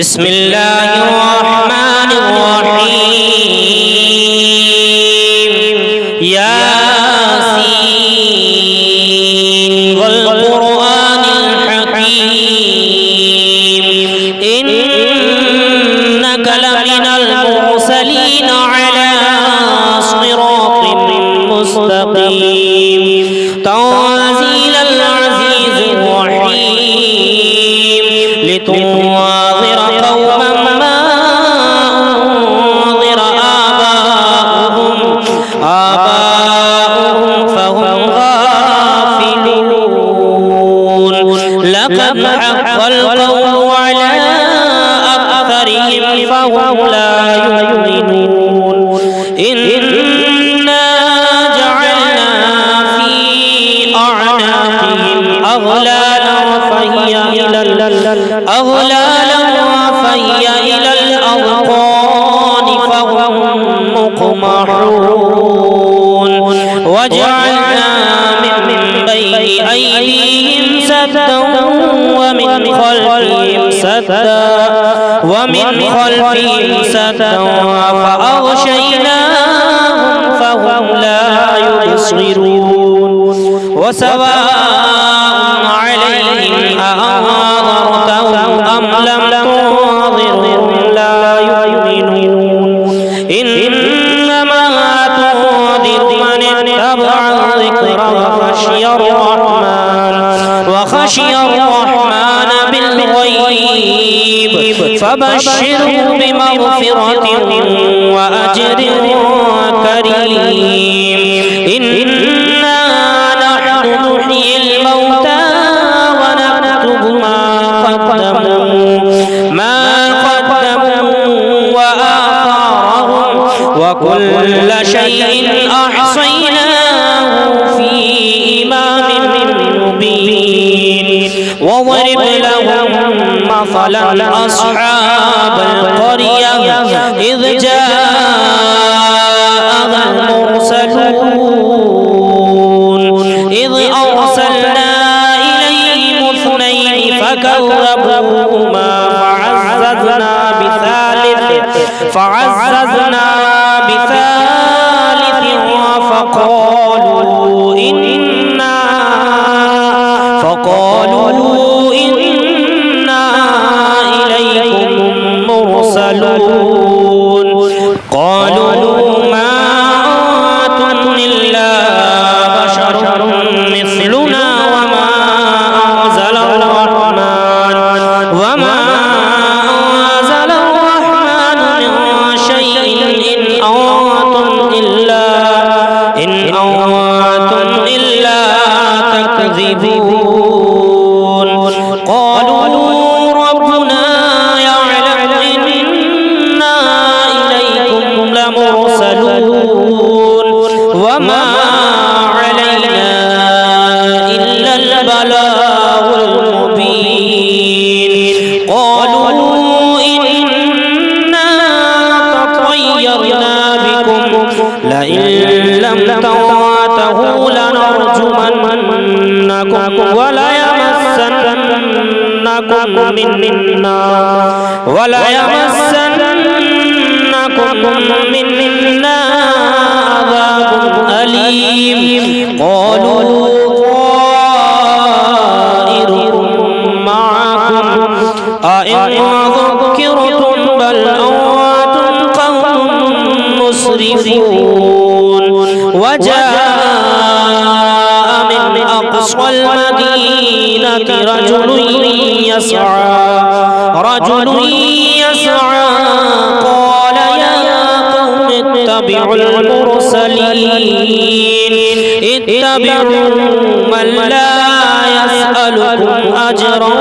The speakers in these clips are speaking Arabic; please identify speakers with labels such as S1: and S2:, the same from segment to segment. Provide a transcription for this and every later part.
S1: بسم الله الرحمن الرحيم ياسين والقرآن الحكيم إنك لمن المرسلين على صراط مستقيم تنزيل العزيز الرحيم لتنذر قوما ما أنذر آباؤهم فهم غافلون لقد حق القول على أكثرهم فهم لا يؤمنون إنا جعلنا في أعناقهم أغلالا فهي إلى الأذقان فهم مقمحون وجعلنا من بين أيديهم سدا ومن خلفهم سدا فأغشيناهم فهم لا يبصرون وسواء عليهم أأنذرتهم أم لم تنذرهم لا يؤمنون إنما تنذر من اتبع الذكر وخشي الرحمن بالغيب فبشره بمغفرة وأجر كريم إنا نحن نحيي الموتى ونكتب ما قدموا وآثارهم وكل شيء أحصيناه في إمام مبين واضرب لهم مثلا أصحاب القرية إذ جاءها المرسلون إذ أرسلنا إليهم اثنين فكذبوهما فعززنا بثالث فقالوا إنا إليكم مرسلون قالوا ما أنتم إلا بشر مثلنا وما أنزل الرحمن من شيء إن أنتم إلا تكذبون قالوا ربنا يعلم إنا إليكم لمرسلون وما علينا إلا البلاغ المبين قالوا إنا تطيرنا بكم لئن لم تنتهوا لنرجمنكم وليمسنكم منا عذاب أليم قالوا طائركم معكم أئن ذكرتم بل أنتم قوم مسرفون وجاء من أقصى المدينة رجل يسعى قال يا قوم اتبعوا اتبعوا من لا يسألكم أجرا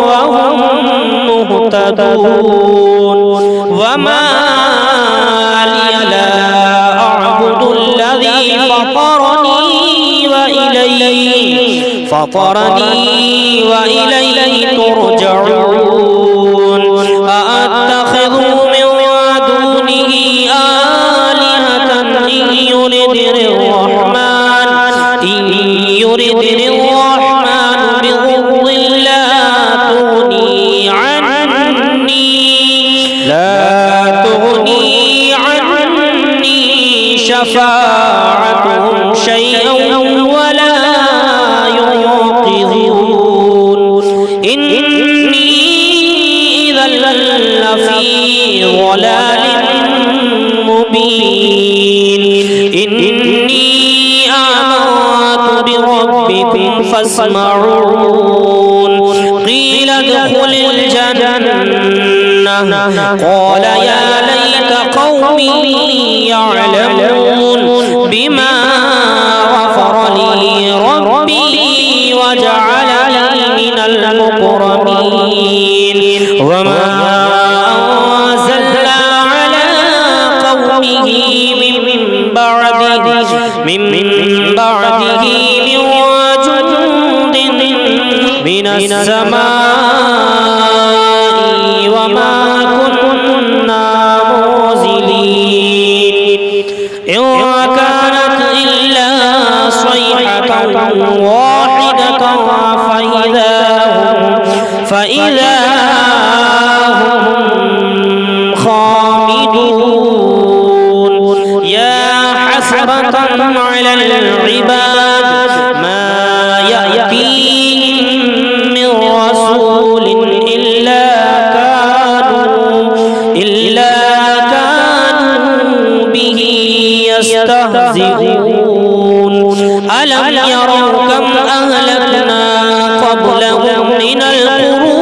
S1: وهم مهتدون وما لي لا أعبد الذي فطرني وإليه ترجعون أأتخذ من دونه آلهة إن يردني الرحمن بضر لا تغني عني لا تغني عني شفاعتهم شيئا ولا ينقذون إني إذا لفي ضلال مبين إني آمنت بربكم فاسمعون قيل ادخل الجنة قال يا ليت قومي يعلمون بما غفر لي ربي وجعلني من المكرمين وما أنزلنا على قومه من بعده من جند من السماء وما كنا منزلين إن كانت إلا صيحة واحدة فإذا هم خامدون يا حسرة على العباد ما يأتيهم من رسول إلا كانوا به يستهزئون ألم يروا كم أهلكنا قبلهم من القرون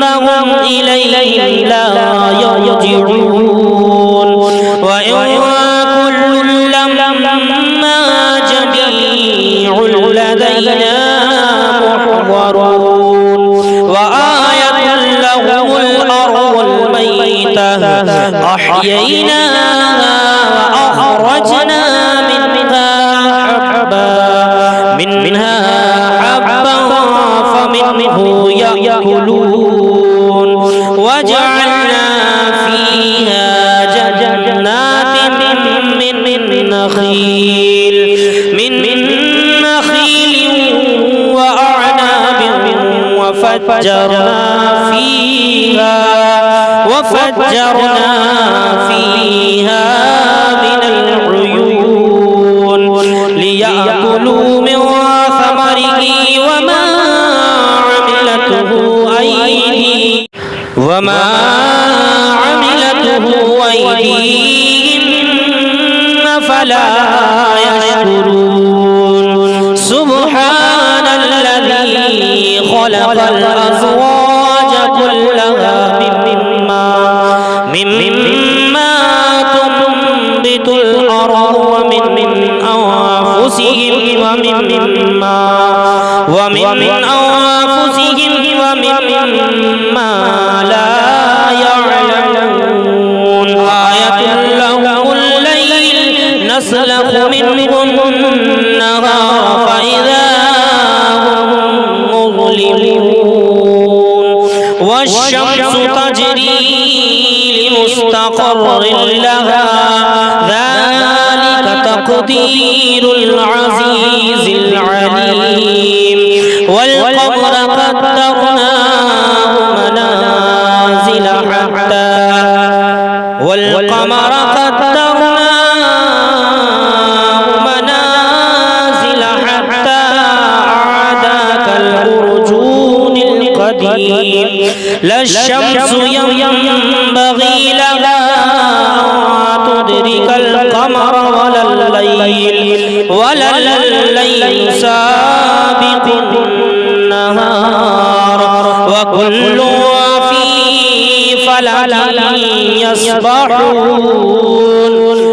S1: أنهم إليهم لا يرجعون وإن كل لما جميع لدينا محضرون وآية لهم الأرض الميتة أحييناها وأخرجنا منها حبا فمنه يأكلون وجعلنا فيها جنات من نخيل وأعناب وفجرنا فيها من العيون ليأكلوا من ثمره وما عملته أيديهم فلا يشكرون سبحان الذي خلق الأزواج كلها مما تنبت الأرض ومن أنفسهم ومما لا يعلمون آية لهم الليل نسلخ منه النهار فإذا هم مظلمون والشمس تجري لمستقر لها ذلك تقدير العزيز العليم والقمر قدرناه منازل حتى عاد كالأرجون القديم لا الشمس ينبغي لها تدرك القمر ولا الليل سابق النهار وكل في فلك يسبحون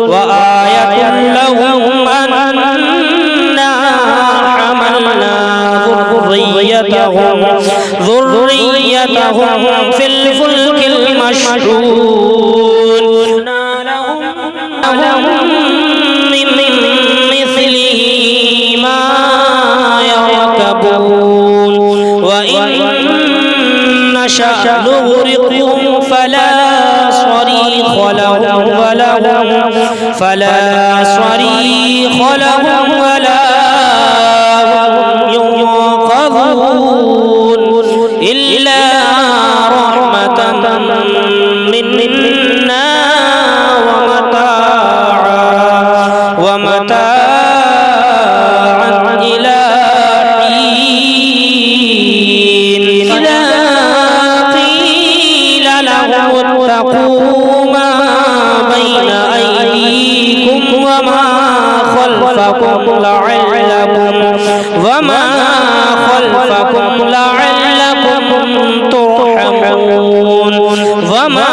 S1: وآية لهم أنا حملنا ذريتهم في الفلك المشحون لهم من مثله ما يركبون وإن نشأ نغرقهم فلا صريخ لهم ولا هم ينقذون لعلكم ترحمون وما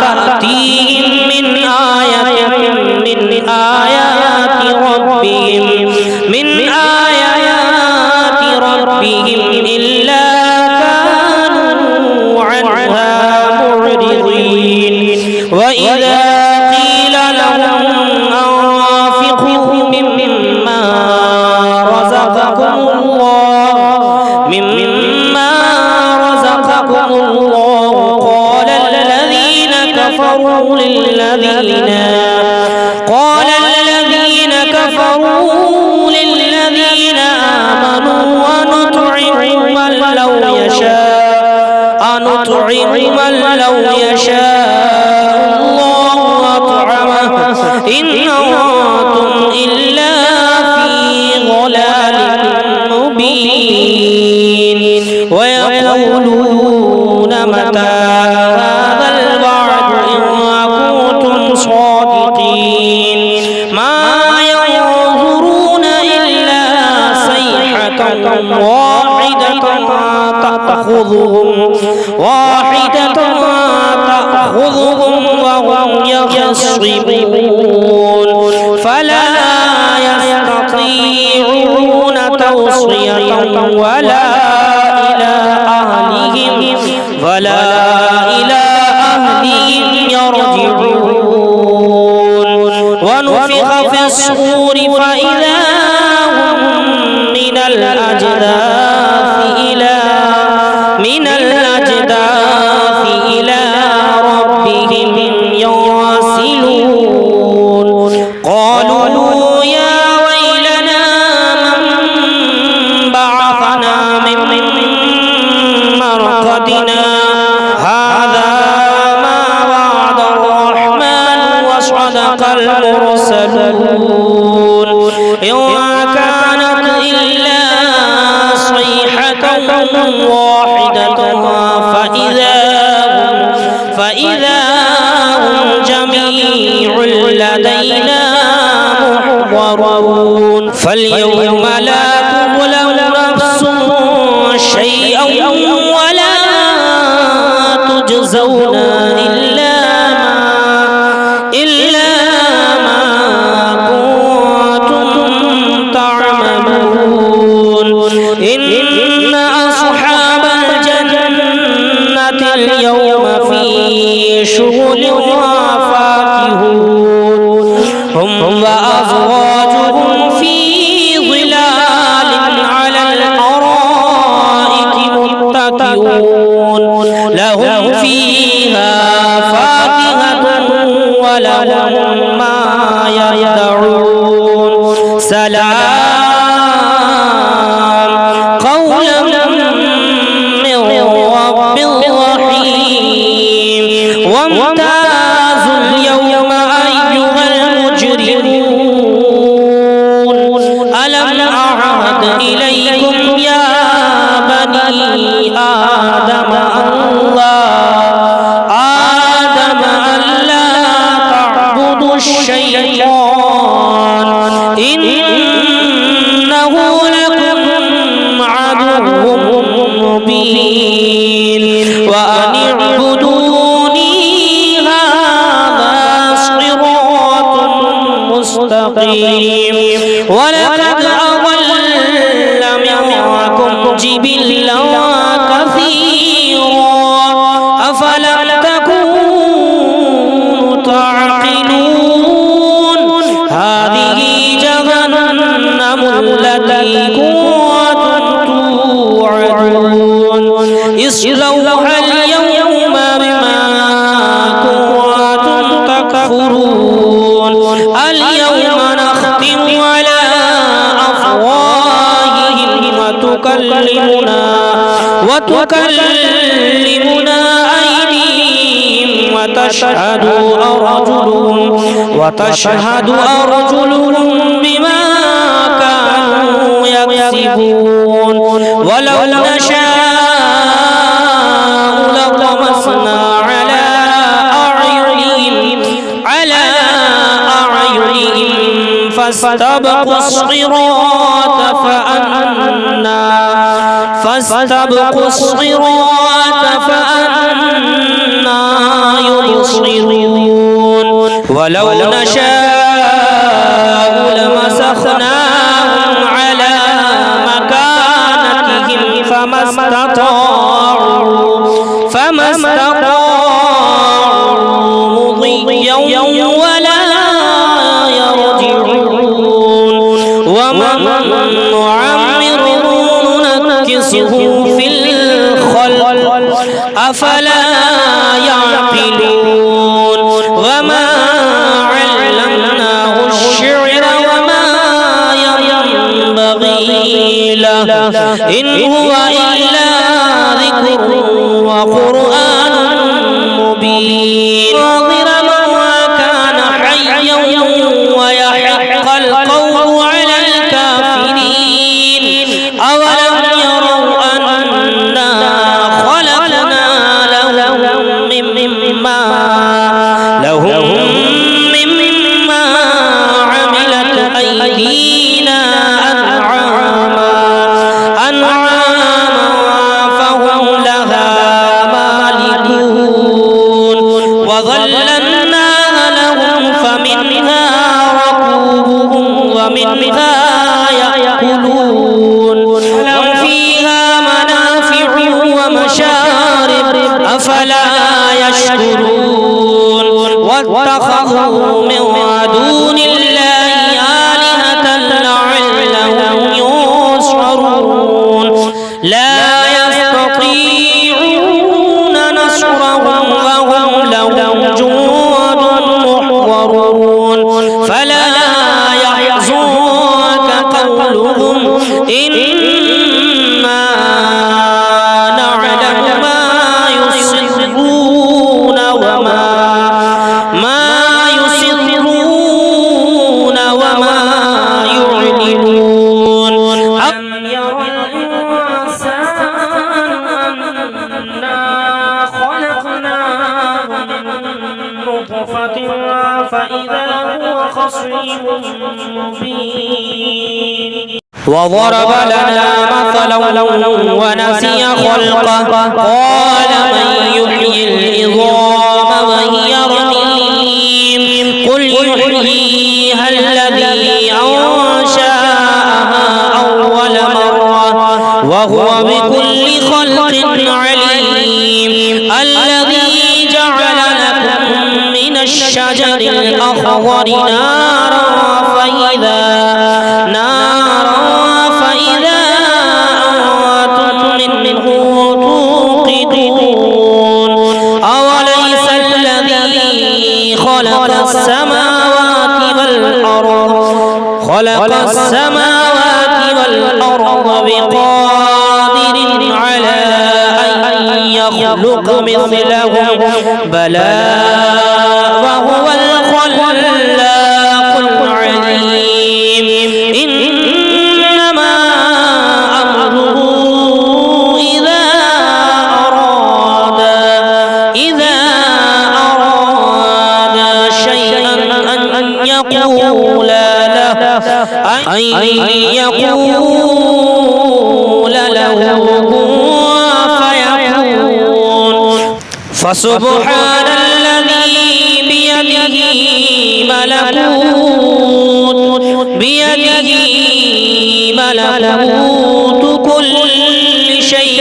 S1: تأتيهم من آية من آيات ربهم إلا كانوا عنها معرضين وإذا قيل لهم أنفقوا مما رزقكم الله قال الذين كفروا للذين آمنوا أنطعم من لو يشاء الله أطعمه إن أنتم إلا في ضلال مبين ويقولون متى هذا الوعد إن كنتم صادقين ما ينظرون إلا صيحة واحدة تأخذهم وهم يخصمون فلا يستطيعون توصية ولا إلى أهلهم يرجعون ونفخ في الصور فإذا هم من الأجداث إلى ربهم ينسلون قالوا يا ويلنا من بعثنا من مرقدنا هذا ما وعد الرحمن وصدق المرسلون إن كانت إلا صيحة واحدة فإذا هم جميع لدينا محضرون فاليوم لا تظلم نفس شيئا ولا تجزون إلا ما كنتم تعملون إن أصحاب الجنة اليوم في شغل فاكهون هم وأزواجهم في ظلال على الأرائك متكئون لهم فيها فاكهة ولهم ما يدعون سلام قولا من رب رحيم وامتازوا اليوم أيها المجرمون ألم أعهد إليكم يا بني آدم ألا تعبدوا الشيطان إنه لكم عدو مبين وأن اعبدوني هذا صراط مستقيم ولقد أضل منكم جبلا كثيرا أفلم تكونوا تعقلون هذه جهنم التي كنتم توعدون اصلوها اليوم بما كنتم تكفرون اليوم نختم على أفواههم وتكلمنا أيديهم وتشهد أرجلهم بما كانوا يكسبون ولو نشاء لطمسنا على أعينهم فاستبقوا الصراط فاستبقوا الصراط فأنى يبصرون ولو نشاء لمسخناهم على مكانتهم فما استطاعوا مضيا ولا يرجعون ومن نعمره ننكسه في الخلق أفلا يعقلون وما علمناه الشعر وما ينبغي له إن هو إلا ذكر وقرآن مبين ناظر ما كان حيا ويحق القول على الكافرين أولم يروا أنا خلقنا لهم مما عملت أيدينا أنعاما فهم لها مالكون وظللناها لهم فمنها ركوبهم ومنها يأكلون لهم فيها منافع ومشارب أفلا يشكرون واتخذوا من دون الله آلهة لعلهم ينصرون لا يستطيعون نصرهم وهم لهم جند محضرون فلا يحزنك قولهم إنا نعلم ما يسرون وما يعلنون أم يرى الإنسان أنا خلقناه من نطفة فإذا هو خصيم مبين وضرب لنا مثلا ونسي خلقه قال من يحيي العظام وهي رميم قل يحييها الذي أنشأها أول مرة وهو بكل خلق عليم الذي جعل لكم من الشجر الأخضر نارا فإذا أنتم منه توقدون أوليس الذي خلق السماوات والأرض بقادر على أن يخلق مثلهم بلى وهو الخلاق العليم إنما أمره إذا أراد شيئا أن يقول له كن فيكون فسبحان الذي بيده ملكوت كل شيء